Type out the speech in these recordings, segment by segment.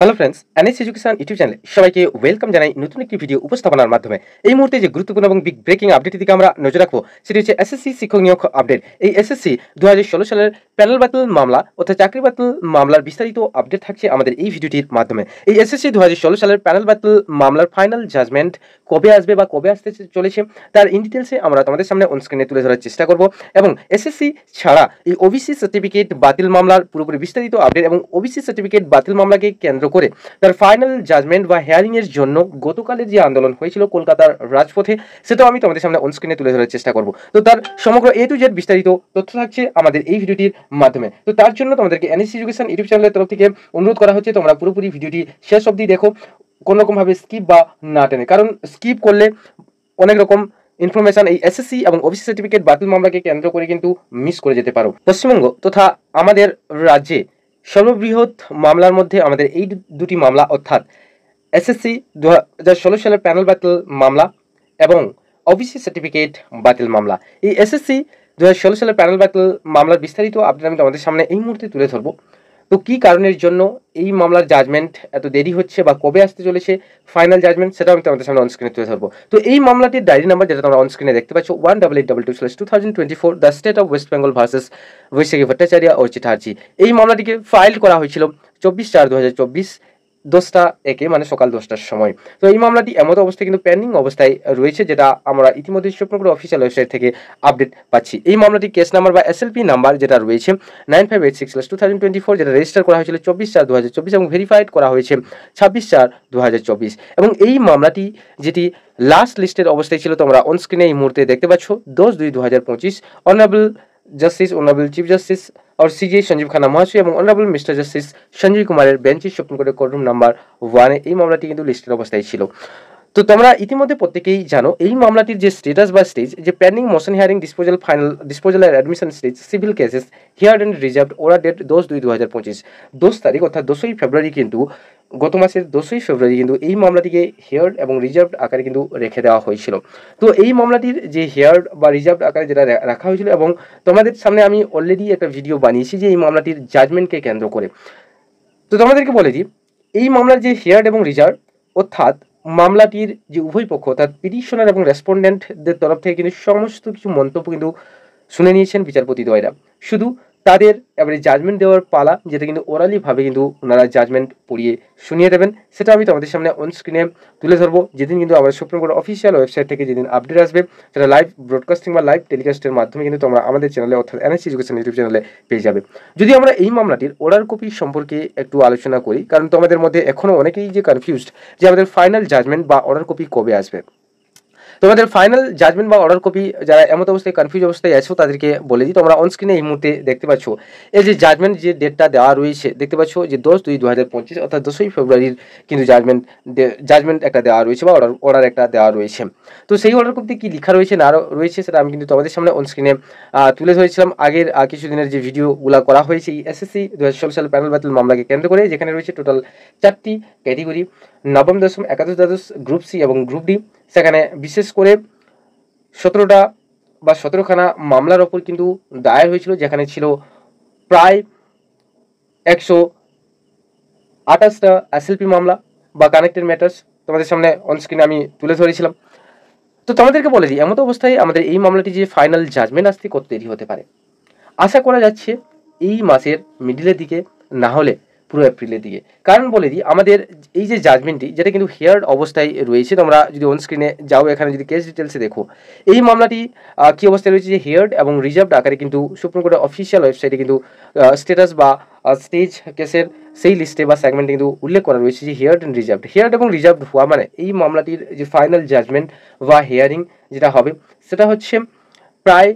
Hello friends, NS education YouTube চ্যানেলে সবাইকে welcome জানাই নতুন একটি ভিডিও উপস্থাপনার মাধ্যমে। এই মুহূর্তে যে গুরুত্বপূর্ণ এবং বিগ ব্রেকিং আপডেটের দিকে আমরা নজর রাখবো সেটি হচ্ছে এসএসসি শিক্ষক নিয়োগ আপডেট। এই এসএসসি 2016 সালের প্যানেল বাতিল মামলা অর্থাৎ চাকরি বাতিল মামলার বিস্তারিত আপডেট থাকছে আমাদের এই ভিডিওটির মাধ্যমে। এই এসএসসি 2016 সালের প্যানেল বাতিল মামলার ফাইনাল জাজমেন্ট কবে আসবে বা কবে আসতে চলেছে তার ইন ডিটেলসে আমরা তোমাদের সামনে অন স্ক্রিনে তুলে ধরার চেষ্টা করব এবং এসএসসি ছাড়া এই ওবিসি সার্টিফিকেট বাতিল মামলার পুরোপুরি বিস্তারিত আপডেট এবং ওবিসি সার্টিফিকেট বাতিল মামলাকে কেন্দ্র করে তার ফাইনাল জাজমেন্ট বা হেয়ারিং এর জন্য গতকালের যে আন্দোলন হয়েছিল কলকাতার রাজপথে সেটাও আমি তোমাদের সামনে অন স্ক্রিনে তুলে ধরার চেষ্টা করব। তো তার সমগ্র এ টু জেড বিস্তারিত তথ্য থাকছে আমাদের এই ভিডিওটির মাধ্যমে। তো তার জন্য তোমাদেরকে এনএস এডুকেশন ইউটিউব চ্যানেলের তরফ থেকে অনুরোধ করা হচ্ছে তোমরা পুরোপুরি ভিডিওটি শেষ অবধি দেখো, কোনো রকম ভাবে স্কিপ বা না টেনে, কারণ স্কিপ করলে অনেক রকম ইনফরমেশন এই এসএসসি এবং ওবিসি সার্টিফিকেট বাতিল মামলাকে কেন্দ্র করে কিন্তু মিস করে যেতে পারো। পশ্চিমবঙ্গ তথা আমাদের রাজ্যে সর্ববৃহৎ মামলার মধ্যে আমাদের এই দুটি মামলা অর্থাৎ এসএসসি 2016 সালের প্যানেল বাতিল মামলা এবং ওবিসি সার্টিফিকেট বাতিল মামলা। এই এসএসসি 2016 সালের প্যানেল বাতিল মামলার বিস্তারিত আপডেট আমি তোমাদের সামনে এই মুহূর্তে তুলে ধরবো। তো কি কারণের জন্য এই মামলার জাজমেন্ট এত দেরি হচ্ছে বা কবে আসতে চলেছে ফাইনাল জাজমেন্ট, সেটা আমি তোমাদের সামনে অনস্ক্রিনে তুলে ধরবো। তো এই মামলাটির ডায়েরি নাম্বার যেটা তোমরা অনস্ক্রিনে দেখতে পাচ্ছ 18822/2024 the state of West Bengal versus Baishakhi Bhattacharya ও চিটার্জি। এই মামলাটিকে ফাইল করা হয়েছিল 24/4/2024 10টা একে মানে সকাল 10টার সময়। তো এই মামলাটি এমতো অবস্থায় কিন্তু পেন্ডিং অবস্থায় রয়েছে, যেটা আমরা ইতিমধ্যে সুপ্রিম কোর্ট অফিসিয়াল ওয়েবসাইট থেকে আপডেট পাচ্ছি। এই মামলাটি কেস নাম্বার বা এসএলপি নাম্বার যেটা রয়েছে 9586/2024, যেটা রেজিস্টার করা হয়েছিল 24/4/2024 এবং ভেরিফাইড করা হয়েছে 26/4/2024। এবং এই মামলাটি যেটি লাস্ট লিস্টের অবস্থায় ছিল তোমরা অন স্ক্রিনে এই মুহূর্তে দেখতে পাচ্ছ 10/2/2025 honourable justice honourable chief justice और सीजे संजीव खान्ना महाशय এবং অনারেবল মিস্টার জাস্টিস সঞ্জয় কুমারের বেঞ্চে সুপ্রিম কোর্টের কোর্টরুম নাম্বার 1 এই মামলাটি কিন্তু লিস্টের অবস্থায় ছিল। তো তোমরা ইতিমধ্যে প্রত্যেকেই জানো এই মামলাটির যে স্ট্যাটাস বা স্টেজ, যে pending motion hearing disposal final disposal এর admission stage civil cases heard and reserved ওরা ডেট 10/2/2025 10 তারিখ অর্থাৎ 10ই ফেব্রুয়ারি কিন্তু গত মাসের 10ই ফেব্রুয়ারি কিন্তু এই মামলাটিকে হিয়ার্ড এবং রিজার্ভড আকারে কিন্তু রেখে দেওয়া হয়েছিল। তো এই মামলাটির যে হিয়ার্ড বা রিজার্ভড আকারে যেটা রাখা হয়েছিল এবং তোমাদের সামনে আমি অলরেডি একটা ভিডিও বানিয়েছি যে এই মামলাটির জাজমেন্টকে কেন্দ্র করে। তো তোমাদেরকে বলে দিই এই মামলার যে হিয়ার্ড এবং রিজার্ভ অর্থাৎ মামলাটির যে উভয় পক্ষ অর্থাৎ পিটিশনার এবং রেসপন্ডেন্টদের তরফ থেকে কিন্তু সমস্ত কিছু মন্তব্য কিন্তু শুনে নিয়েছেন বিচারপতি দ্বয়রা। শুধু তাদের এবারে জাজমেন্ট দেওয়ার পালা, যেটা কিন্তু ওরালি ভাবে কিন্তু ওনারা জাজমেন্ট পড়িয়ে শুনিয়ে দেবেন, সেটা আমি তোমাদের সামনে অন স্ক্রিনে তুলে ধরবো। যেদিন কিন্তু আমাদের সুপ্রিম কোর্ট অফিসিয়াল ওয়েবসাইট থেকে যেদিন আপডেট আসবে সেটা লাইভ ব্রডকাস্টিং বা লাইভ টেলিকাস্টের মাধ্যমে কিন্তু তোমরা আমাদের চ্যানেলে অর্থাৎ এনএস এডুকেশন ইউটিউব চ্যানেলে পেয়ে যাবে। যদি আমরা এই মামলাটির অর্ডার কপি সম্পর্কে একটু আলোচনা করি, কারণ তোমাদের মধ্যে এখনও অনেকেই যে কনফিউজড যে আমাদের ফাইনাল জাজমেন্ট বা অর্ডার কপি কবে আসবে। তোমাদের ফাইনাল জাজমেন্ট বা অর্ডার কপি যারা এমত অবস্থায় কনফিউজ অবস্থায় আছো তাদেরকে বলে দিই, তোমরা অন স্ক্রিনে এই মুহূর্তে দেখতে পাচ্ছ এই যে জাজমেন্ট যে ডেটটা দেওয়া রয়েছে দেখতে পাচ্ছ যে 10/2/2025 অর্থাৎ 10ই ফেব্রুয়ারির কিন্তু জাজমেন্ট একটা দেওয়া রয়েছে বা অর্ডার একটা দেওয়া রয়েছে। তো সেই অর্ডার কপিতে কি লেখা রয়েছে না রয়েছে সেটা আমি কিন্তু তোমাদের সামনে অন স্ক্রিনে তুলে ধরেছিলাম আগের কিছুদিনের যে ভিডিওগুলো করা হয়েছে এই এসএসসি 2016 সালের প্যানেল বাতিল মামলাকে কেন্দ্র করে, যেখানে রয়েছে টোটাল 4টি ক্যাটেগরি, নবম দশম একাদশ দ্বাদশ গ্রুপ সি এবং গ্রুপ ডি। সেখানে বিশেষ করে 17টা বা 17খানা মামলার ওপর কিন্তু দায়ের হয়েছিল, যেখানে ছিল প্রায় 128টা এসএলপি মামলা বা কানেক্টেড ম্যাটার্স তোমাদের সামনে অন স্ক্রিনে আমি তুলে ধরেছিলাম। তো তোমাদেরকে বলে দিই এমতো অবস্থায় আমাদের এই মামলাটি যে ফাইনাল জাজমেন্ট আসতে কত দেরি হতে পারে, আশা করা যাচ্ছে এই মাসের মিডিলের দিকে, না হলে পুরো এপ্রিলের দিকে। কারণ বলে দিই আমাদের এই যে জাজমেন্টটি যেটা কিন্তু হিয়ার্ড অবস্থায় রয়েছে, তোমরা যদি অন স্ক্রিনে যাও এখানে যদি কেস ডিটেলসে দেখো এই মামলাটি কী অবস্থায় রয়েছে যে হিয়ার্ড এবং রিজার্ভড আকারে কিন্তু সুপ্রিম কোর্টের অফিসিয়াল ওয়েবসাইটে কিন্তু স্ট্যাটাস বা স্টেজ কেসের সেই লিস্টে বা সেগমেন্টে কিন্তু উল্লেখ করা রয়েছে যে হিয়ার্ড এবং রিজার্ভড হওয়া মানে এই মামলাটির যে ফাইনাল জাজমেন্ট বা হিয়ারিং যেটা হবে সেটা হচ্ছে প্রায়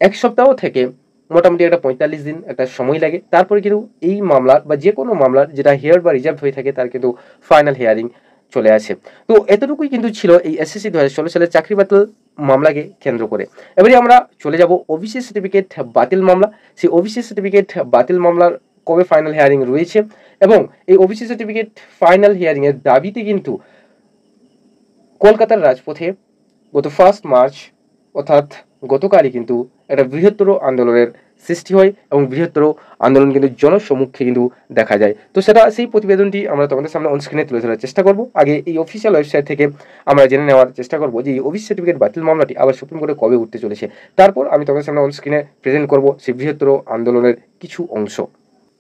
1 সপ্তাহ থেকে মোটামুটি একটা 45 দিন একটা সময় লাগে। তারপরে কিন্তু এই মামলার বা যে কোনো মামলার যেটা হিয়ার্ড বা রিজার্ভ হয়ে থাকে তার কিন্তু ফাইনাল হিয়ারিং চলে আসে। তো এতটুকুই কিন্তু ছিল এই এসএসসি 2016 সালের চাকরি বাতিল মামলাকে কেন্দ্র করে। এবারে আমরা চলে যাব ওবিসি সার্টিফিকেট বাতিল মামলা। সেই ওবিসি সার্টিফিকেট বাতিল মামলার কবে ফাইনাল হিয়ারিং রয়েছে এবং এই ওবিসি সার্টিফিকেট ফাইনাল হিয়ারিংয়ের দাবিতে কিন্তু কলকাতার রাজপথে গত 1 মার্চ অর্থাৎ গতকালই কিন্তু একটা বৃহত্তর আন্দোলনের সৃষ্টি হয় এবং বৃহত্তর আন্দোলন কিন্তু জনসম্মুখে কিন্তু দেখা যায়। তো সেটা সেই প্রতিবেদনটি আমরা তোমাদের সামনে অন স্ক্রিনে তুলে ধরার চেষ্টা করব। আগে এই অফিসিয়াল ওয়েবসাইট থেকে আমরা জেনে নেওয়ার চেষ্টা করব যে এই ওবিসি সার্টিফিকেট বাতিল মামলাটি আবার সুপ্রিম কোর্টে কবে উঠতে চলেছে। তারপর আমি তোমাদের সামনে অন স্ক্রিনে প্রেজেন্ট করব সেই বৃহত্তর আন্দোলনের কিছু অংশ।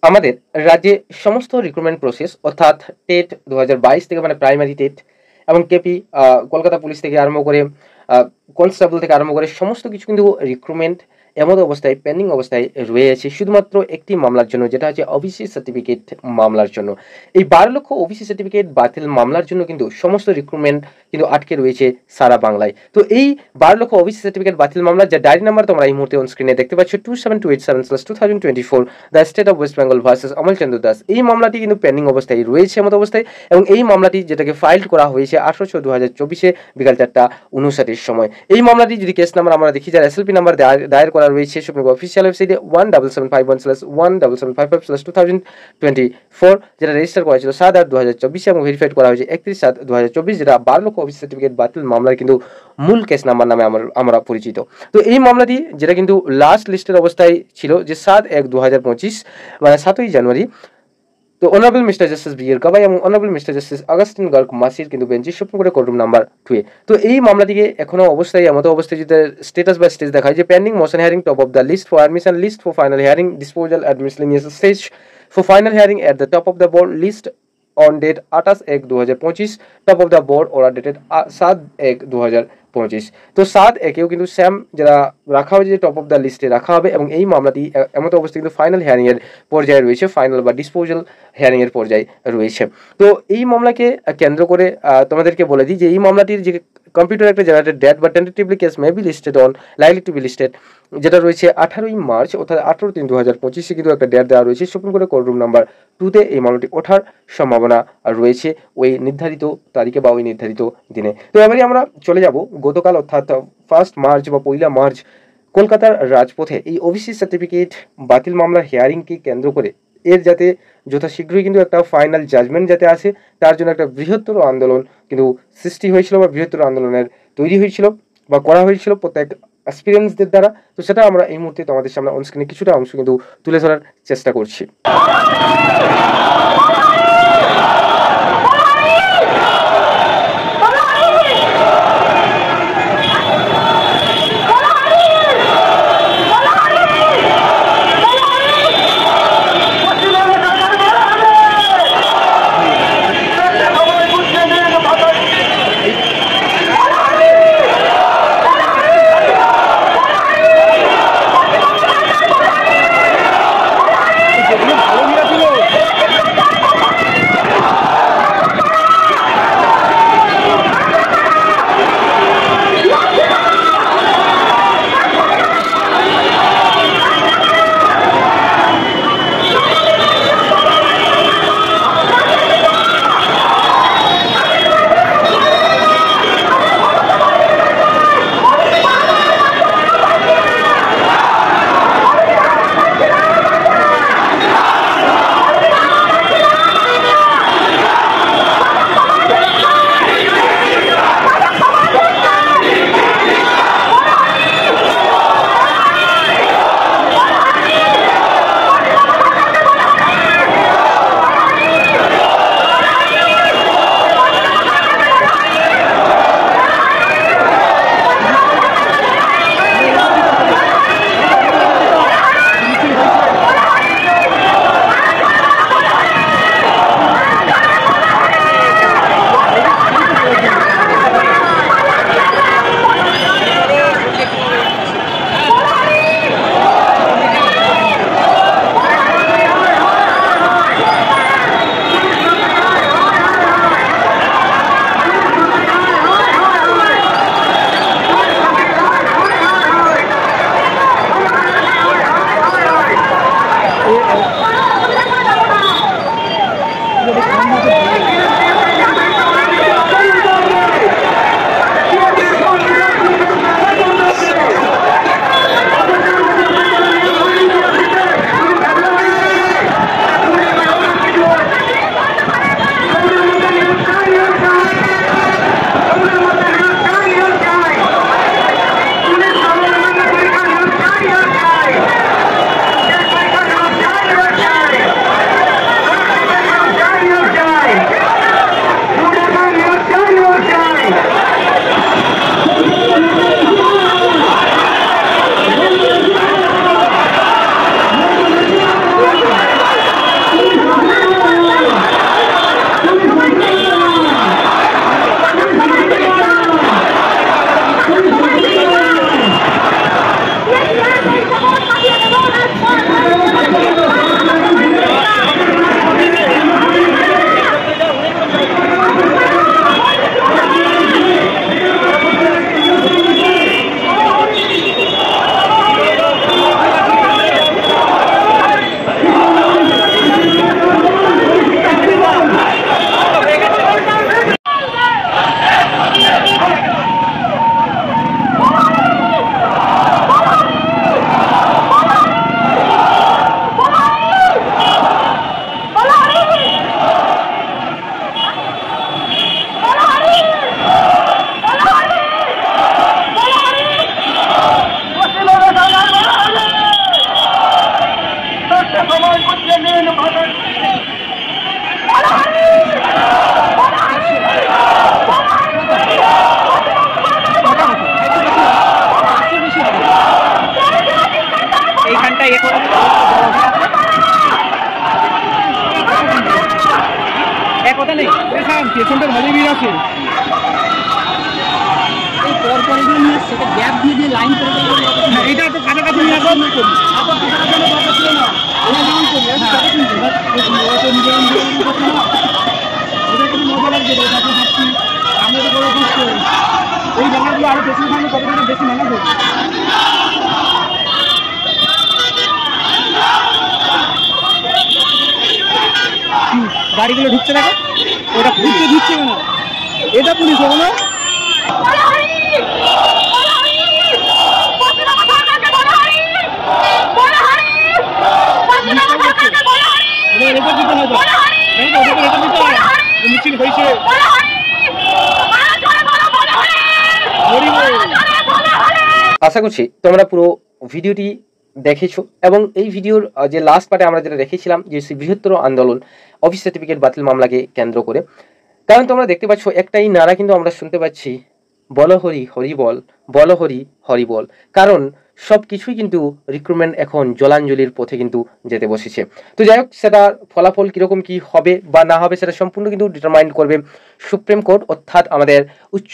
আমাদের রাজ্যে সমস্ত রিক্রুটমেন্ট প্রসেস অর্থাৎ টেট 2022 থেকে মানে প্রাইমারি টেট এবং কেপি কলকাতা পুলিশ থেকে আরম্ভ করে কনস্টেবল থেকে আরম্ভ করে সমস্ত কিছু কিন্তু রিক্রুটমেন্ট এমন অবস্থায় পেন্ডিং অবস্থায় রয়েছে শুধুমাত্র একটি মামলার জন্য, যেটা হচ্ছে ওবিসি সার্টিফিকেট মামলার জন্য। এই 12 লক্ষ ওবিসি সার্টিফিকেট বাতিল মামলার জন্য কিন্তু সমস্ত রিক্রুটমেন্ট কিন্তু আটকে রয়েছে সারা বাংলায়। তো এই 12 লক্ষ ওবিসি সার্টিফিকেট বাতিল মামলার যে ডায়েরি নাম্বার তোমরা এই মুহূর্তে অন স্ক্রিনে দেখতে পাচ্ছ 27287/2024 the state of West Bengal versus Amal Chandra Das, এই মামলাটি কিন্তু পেন্ডিং অবস্থায় রয়েছে এমত অবস্থায় এবং এই মামলাটি যেটাকে ফাইল করা হয়েছে 18/6/2024 বিকাল 4:59 সময়। এই মামলাটি যদি কেস নাম্বার আমরা দেখি, যার এসএলপি নাম্বার দায়ের করা রয়েছে সুপ্রিম কোর্ট অফিসিয়াল ওয়েবসাইটে 17751/17755/2024, যেটা রেজিস্টার করা ছিল 7/8/2024 এবং ভেরিফাইড করা হয়েছে 31/7/2024, যেটা 12 লক্ষ ওবিসি সার্টিফিকেট বাতিল মামলার কিন্তু মূল কেস নাম্বার নামে আমরা পরিচিত। তো এই মামলাটি যেটা কিন্তু লাস্ট লিস্টের অবস্থায় ছিল যে 7/1/2025 মানে 7ই জানুয়ারি, তো honourable mister justice B R. Gavai এবং অনারেবল মিস্টার জাস্টিস অগাস্টিন গার্গ মাসির কিন্তু বেঞ্চে সুপ্রিম কোর্টের কোর্ট রুম নাম্বার 2 এ। তো এই মামলাটিকে এখনো অবস্থায় এমতো অবস্থায় যদি স্ট্যাটাস বা স্টেজ দেখা হয় যে pending motion hearing top of the list for admission, list for final hearing, disposal at miscellaneous stage for final hearing at the top of the board, list on date 28/1/2025, top of the board order dated 7/1/2025। তো 7/1-এও কিন্তু same যারা রাখা হয়েছে যে top of the লিস্টে রাখা হবে এবং এই মামলাটি এমত অবস্থায় কিন্তু ফাইনাল হিয়ারিং এর পর্যায়ে রয়েছে, ফাইনাল বা ডিসপোজাল হিয়ারিং এর পর্যায়ে রয়েছে। তো এই মামলাকে কেন্দ্র করে তোমাদেরকে বলে দিই যে এই মামলাটির যে কম্পিউটার একটা জেনারেটেড ডেট বা tentatively case may be listed on likely to be listed, যেটা রয়েছে 18ই মার্চ অর্থাৎ 18/3/2025 কিন্তু একটা ডেট দেওয়া রয়েছে সুপ্রিম কোর্টের কোর্ট রুম নাম্বার 2-তে। এই মামলাটি ওঠার সম্ভাবনা রয়েছে ওই নির্ধারিত তারিখে বা ওই নির্ধারিত দিনে। তো এবারে আমরা চলে যাব গতকাল অর্থাৎ 1 মার্চ বা 1 মার্চ কলকাতার রাজপথে এই ওবিসি সার্টিফিকেট বাতিল মামলার হিয়ারিংকে কেন্দ্র করে এর যাতে যথাশীঘ্রই কিন্তু একটা ফাইনাল জাজমেন্ট যাতে আসে তার জন্য একটা বৃহত্তর আন্দোলন কিন্তু সৃষ্টি হয়েছিল বা বৃহত্তর আন্দোলনের তৈরি হয়েছিল বা করা হয়েছিল প্রত্যেক এক্সপিরিয়েন্সদের দ্বারা। তো সেটা আমরা এই মুহূর্তে তোমাদের সামনে অন স্ক্রিনে কিছুটা অংশ কিন্তু তুলে ধরার চেষ্টা করছি। কথা নেই পেছনটা ভালো ভিড় আছে পরপর নিয়ে সেটা গ্যাপ দিয়ে দিয়ে লাইন করে এটা তো কাছাকাছি নিয়ে আসা না করি এই জায়গাগুলো আরো বেশি থাকলে কতটা বেশি মেহনত হবে গাড়িগুলো ঢুকছে দেখো ওটা ঘুরতে ঢুকছে না এটা পুলিশ হবে না মিছিল হয়েছে আশা করছি তোমরা পুরো ভিডিওটি দেখেছো এবং এই ভিডিওর যে লাস্ট পার্টে আমরা যেটা রেখেছিলাম যে বৃহত্তর আন্দোলন অফিস সার্টিফিকেট বাতিল মামলাকে কেন্দ্র করে, কারণ তোমরা দেখতে পাচ্ছ একটাই নারা কিন্তু আমরা শুনতে পাচ্ছি, বল হরি হরি বল, বল হরি হরি বল। কারণ সব কিছুই কিন্তু রিক্রুটমেন্ট এখন জলাঞ্জলির পথে কিন্তু যেতে বসেছে। তো যাই হোক, সেটার ফলাফল কীরকম কী হবে বা না হবে সেটা সম্পূর্ণ কিন্তু ডিটারমাইন করবে সুপ্রিম কোর্ট, অর্থাৎ আমাদের উচ্চ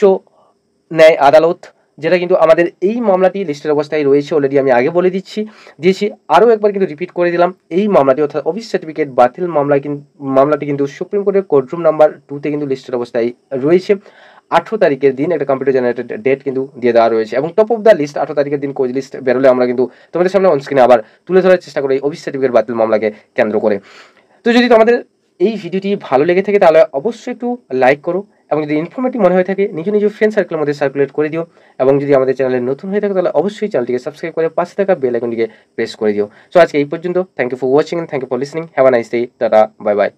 ন্যায় আদালত, যেটা কিন্তু আমাদের এই মামলাটি লিস্টের অবস্থায় রয়েছে। অলরেডি আমি আগে বলে দিয়েছি, আরও একবার কিন্তু রিপিট করে দিলাম, এই মামলাটি অর্থাৎ অফিস সার্টিফিকেট বাতিল মামলাটি কিন্তু সুপ্রিম কোর্টের কোর্টরুম নাম্বার 2-তে কিন্তু লিস্টের অবস্থায় রয়েছে। 18 তারিখের দিন একটা কম্পিউটার জেনারেটেড ডেট কিন্তু দিয়ে দেওয়া রয়েছে এবং টপ অফ দ্য লিস্ট 18 তারিখের দিন কোচ লিস্ট বেরোলে আমরা কিন্তু তোমাদের সামনে অনস্ক্রিনে আবার তুলে ধরার চেষ্টা করি এই অফিস সার্টিফিকেট বাতিল মামলাকে কেন্দ্র করে। তো যদি তোমাদের এই ভিডিওটি ভালো লেগে থাকে তাহলে অবশ্যই একটু লাইক করো এবং যদি ইনফরমেটিভ মনে হয়ে থাকে নিজ ফ্রেন্ড সার্কেলের মধ্যে সার্কুলেট করে দিও এবং যদি আমাদের চ্যানেলে নতুন হয়ে থাকে তাহলে অবশ্যই চ্যানেলটিকে সাবস্ক্রাইব করে পাশে থাকা বেল আইকনটিকে প্রেস করে দিও। সো আজকে এই পর্যন্ত। Thank you for watching and thank you for listening. Have a nice day. Tata, bye by.